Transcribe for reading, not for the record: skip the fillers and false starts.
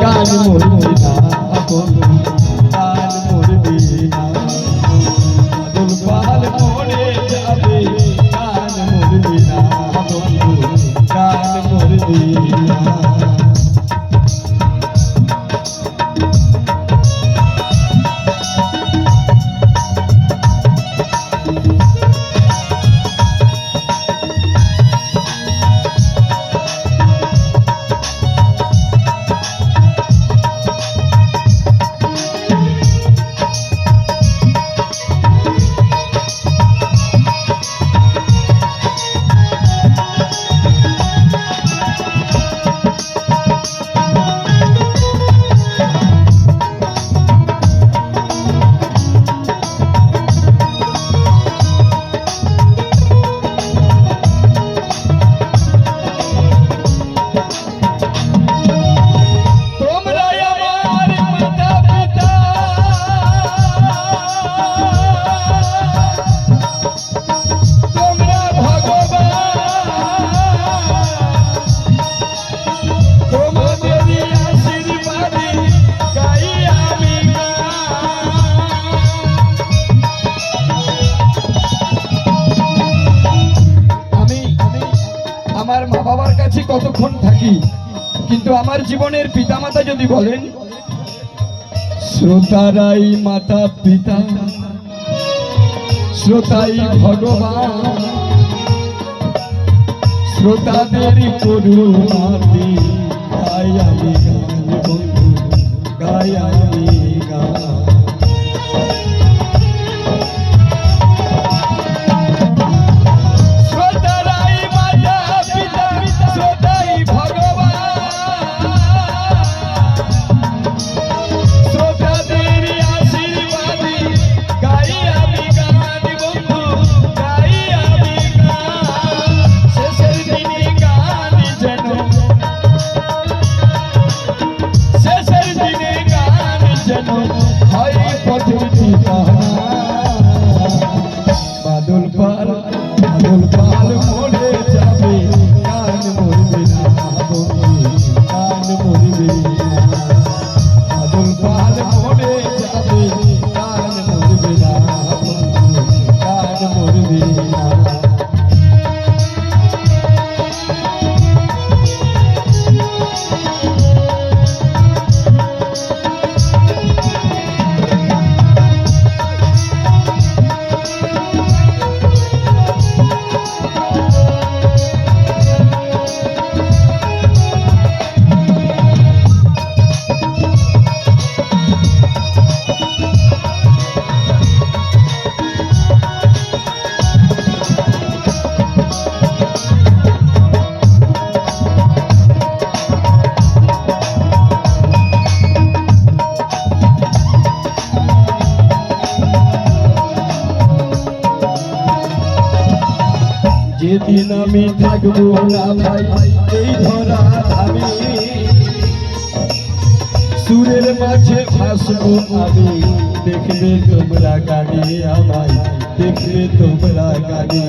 প্রাণ মরবে না বন্ধু, প্রাণ মরবে না। বাদল পাল মরে যাবে, প্রাণ মরবে না বন্ধু, প্রাণ মরবে না। আমার মা বাবার কাছে কতক্ষণ থাকি, কিন্তু আমার জীবনের পিতামাতা যদি বলেন, শ্রোতারাই মাতা পিতা, শ্রোতাই ভগবান, শ্রোতাদের করুণাতে গাই আমি গান বন্ধু, গাই আমি গান। বাদল পাল মরে যাবে, প্রাণ মরবে না বন্ধু, প্রাণ মরবে না। বাদল পাল মরে যাবে, প্রাণ মরবে না বন্ধু, প্রাণ মরবে না। যেদিন আমি থাকবো না ভাই এই ধরা ধামে, সুরের মাঝে ভাসবো আমি, দেখবে তোমরা গানে আমায়, দেখবে তোমরা গানে।